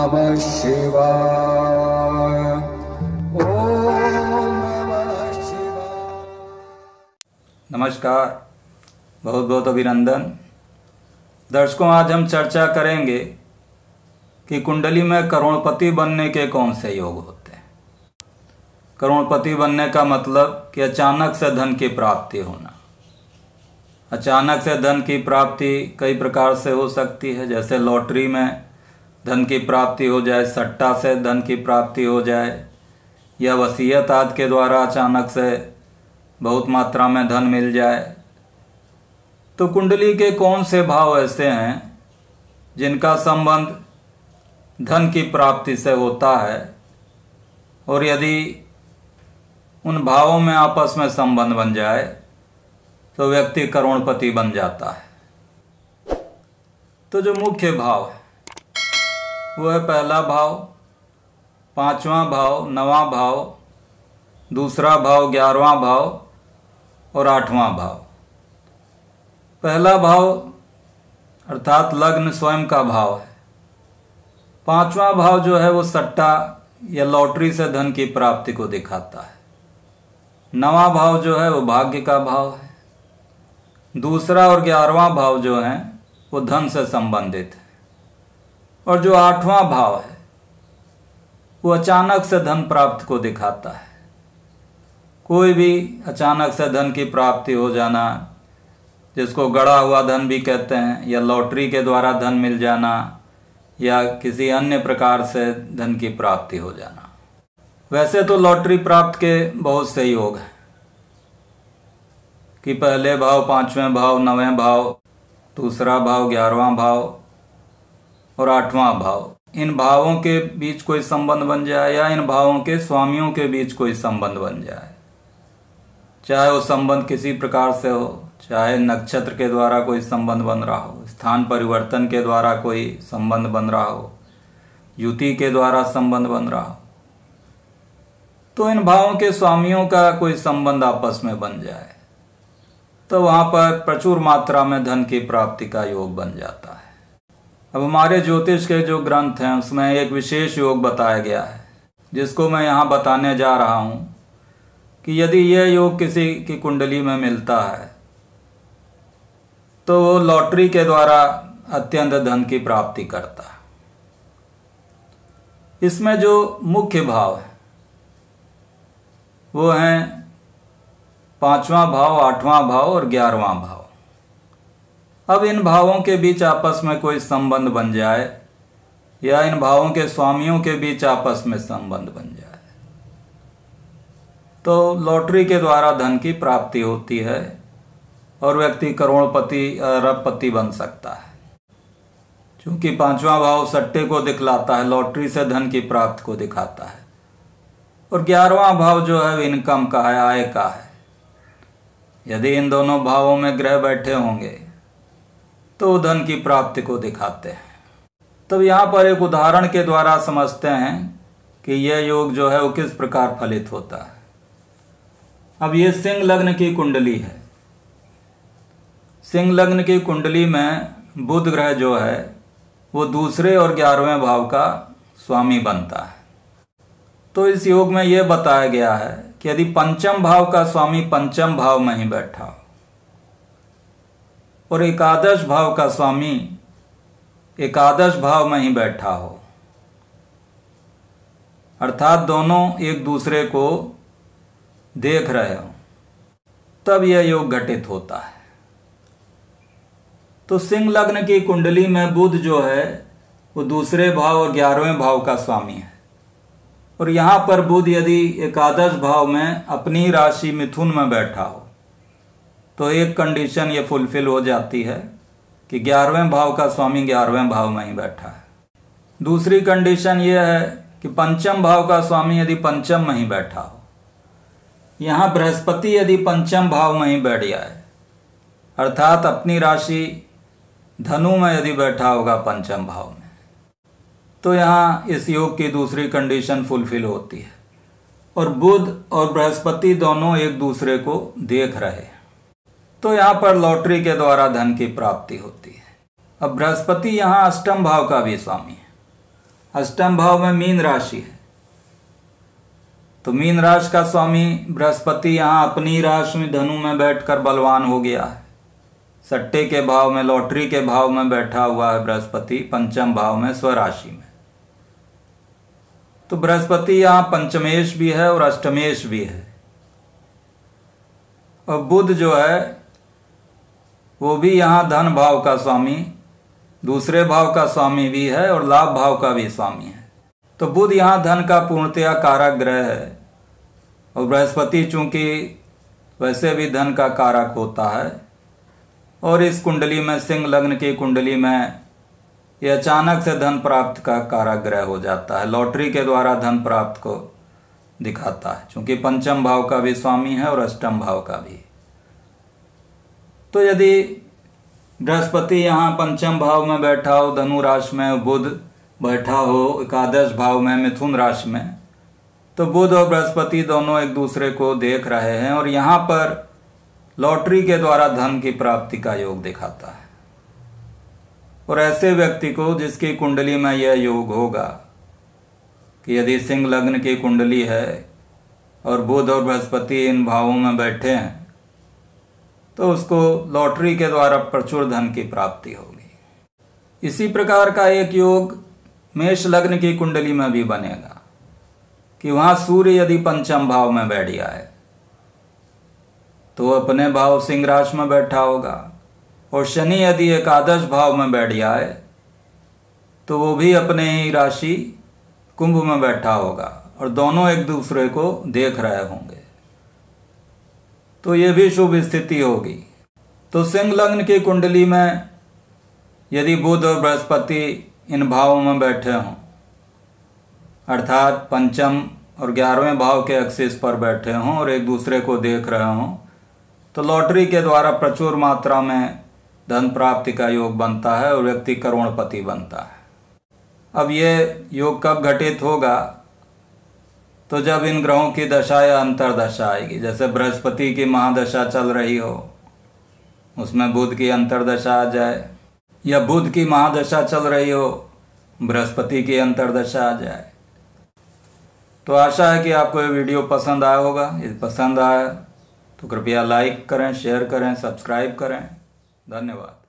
नमः शिवाय। ओम नमः शिवाय। नमस्कार, बहुत बहुत अभिनंदन। दर्शकों, आज हम चर्चा करेंगे कि कुंडली में करोड़पति बनने के कौन से योग होते हैं। करोड़पति बनने का मतलब कि अचानक से धन की प्राप्ति होना। अचानक से धन की प्राप्ति कई प्रकार से हो सकती है, जैसे लॉटरी में धन की प्राप्ति हो जाए, सट्टा से धन की प्राप्ति हो जाए, या वसीयत आदि के द्वारा अचानक से बहुत मात्रा में धन मिल जाए। तो कुंडली के कौन से भाव ऐसे हैं जिनका संबंध धन की प्राप्ति से होता है, और यदि उन भावों में आपस में संबंध बन जाए तो व्यक्ति करोड़पति बन जाता है। तो जो मुख्य भाव है वो है पहला भाव, पांचवा भाव, नवां भाव, दूसरा भाव, 11वां भाव और 8वां भाव। पहला भाव अर्थात लग्न स्वयं का भाव है। पांचवा भाव जो है वो सट्टा या लॉटरी से धन की प्राप्ति को दिखाता है। नवां भाव जो है वो भाग्य का भाव है। दूसरा और 11वां भाव जो है वो धन से संबंधित है। और जो 8वां भाव है वो अचानक से धन प्राप्ति को दिखाता है। कोई भी अचानक से धन की प्राप्ति हो जाना, जिसको गड़ा हुआ धन भी कहते हैं, या लॉटरी के द्वारा धन मिल जाना, या किसी अन्य प्रकार से धन की प्राप्ति हो जाना। वैसे तो लॉटरी प्राप्त के बहुत से योग हैं कि पहले भाव, पांचवें भाव, नवें भाव, दूसरा भाव, 11वां भाव और 8वां भाव, इन भावों के बीच कोई संबंध बन जाए या इन भावों के स्वामियों के बीच कोई संबंध बन जाए। चाहे वो संबंध किसी प्रकार से हो, चाहे नक्षत्र के द्वारा कोई संबंध बन रहा हो, स्थान परिवर्तन के द्वारा कोई संबंध बन रहा हो, युति के द्वारा संबंध बन रहा हो, तो इन भावों के स्वामियों का कोई संबंध आपस में बन जाए तो वहाँ पर प्रचुर मात्रा में धन की प्राप्ति का योग बन जाता है। अब हमारे ज्योतिष के जो ग्रंथ हैं उसमें एक विशेष योग बताया गया है, जिसको मैं यहाँ बताने जा रहा हूँ कि यदि यह योग किसी की कुंडली में मिलता है तो वो लॉटरी के द्वारा अत्यंत धन की प्राप्ति करता है। इसमें जो मुख्य भाव है वो हैं पांचवां भाव, 8वां भाव और 11वां भाव। अब इन भावों के बीच आपस में कोई संबंध बन जाए या इन भावों के स्वामियों के बीच आपस में संबंध बन जाए तो लॉटरी के द्वारा धन की प्राप्ति होती है और व्यक्ति करोड़पति, अरबपति बन सकता है। क्योंकि पांचवा भाव सट्टे को दिखलाता है, लॉटरी से धन की प्राप्ति को दिखाता है, और 11वां भाव जो है इनकम का है, आय का है। यदि इन दोनों भावों में ग्रह बैठे होंगे तो धन की प्राप्ति को दिखाते हैं। तब यहाँ पर एक उदाहरण के द्वारा समझते हैं कि यह योग जो है वो किस प्रकार फलित होता है। अब ये सिंह लग्न की कुंडली है। सिंह लग्न की कुंडली में बुध ग्रह जो है वो दूसरे और 11वें भाव का स्वामी बनता है। तो इस योग में यह बताया गया है कि यदि पंचम भाव का स्वामी पंचम भाव में ही बैठा हो और एकादश भाव का स्वामी एकादश भाव में ही बैठा हो, अर्थात दोनों एक दूसरे को देख रहे हो, तब यह योग घटित होता है। तो सिंह लग्न की कुंडली में बुध जो है वो दूसरे भाव और 11वें भाव का स्वामी है। और यहाँ पर बुध यदि एकादश भाव में अपनी राशि मिथुन में बैठा हो तो एक कंडीशन ये फुलफिल हो जाती है कि 11वें भाव का स्वामी 11वें भाव में ही बैठा है। दूसरी कंडीशन ये है कि पंचम भाव का स्वामी यदि पंचम में ही बैठा हो, यहाँ बृहस्पति यदि पंचम भाव में ही बैठ जाए, अर्थात अपनी राशि धनु में यदि बैठा होगा पंचम भाव में, तो यहाँ इस योग की दूसरी कंडीशन फुलफिल होती है और बुध और बृहस्पति दोनों एक दूसरे को देख रहे हैं। तो यहाँ पर लॉटरी के द्वारा धन की प्राप्ति होती है। अब बृहस्पति यहाँ अष्टम भाव का भी स्वामी है। अष्टम भाव में मीन राशि है, तो मीन राशि का स्वामी बृहस्पति यहाँ अपनी राशि में धनु में बैठकर बलवान हो गया है। सट्टे के भाव में, लॉटरी के भाव में बैठा हुआ है बृहस्पति पंचम भाव में स्वराशि में। तो बृहस्पति यहाँ पंचमेश भी है और अष्टमेश भी है। और बुध जो है वो भी यहाँ धन भाव का स्वामी, दूसरे भाव का स्वामी भी है और लाभ भाव का भी स्वामी है। तो बुध यहाँ धन का पूर्णतया कारक ग्रह है और बृहस्पति चूंकि वैसे भी धन का कारक होता है और इस कुंडली में, सिंह लग्न की कुंडली में, ये अचानक से धन प्राप्त का कारक ग्रह हो जाता है। लॉटरी के द्वारा धन प्राप्त को दिखाता है, चूंकि पंचम भाव का भी स्वामी है और अष्टम भाव का भी। तो यदि बृहस्पति यहाँ पंचम भाव में बैठा हो धनु राशि में, बुध बैठा हो एकादश भाव में मिथुन राशि में, तो बुध और बृहस्पति दोनों एक दूसरे को देख रहे हैं और यहाँ पर लॉटरी के द्वारा धन की प्राप्ति का योग दिखाता है। और ऐसे व्यक्ति को जिसकी कुंडली में यह योग होगा कि यदि सिंह लग्न की कुंडली है और बुध और बृहस्पति इन भावों में बैठे हैं, तो उसको लॉटरी के द्वारा प्रचुर धन की प्राप्ति होगी। इसी प्रकार का एक योग मेष लग्न की कुंडली में भी बनेगा कि वहाँ सूर्य यदि पंचम भाव में बैठ गया है तो अपने भाव सिंह राशि में बैठा होगा, और शनि यदि एकादश भाव में बैठ गया है तो वो भी अपने ही राशि कुंभ में बैठा होगा और दोनों एक दूसरे को देख रहे होंगे, तो ये भी शुभ स्थिति होगी। तो सिंह लग्न की कुंडली में यदि बुध और बृहस्पति इन भावों में बैठे हों, अर्थात पंचम और 11वें भाव के एक्सिस पर बैठे हों और एक दूसरे को देख रहे हों, तो लॉटरी के द्वारा प्रचुर मात्रा में धन प्राप्ति का योग बनता है और व्यक्ति करोड़पति बनता है। अब ये योग कब घटित होगा? तो जब इन ग्रहों की दशा या अंतरदशा आएगी। जैसे बृहस्पति की महादशा चल रही हो, उसमें बुध की अंतरदशा आ जाए, या बुध की महादशा चल रही हो, बृहस्पति की अंतरदशा आ जाए। तो आशा है कि आपको ये वीडियो पसंद आया होगा। यदि पसंद आया तो कृपया लाइक करें, शेयर करें, सब्सक्राइब करें। धन्यवाद।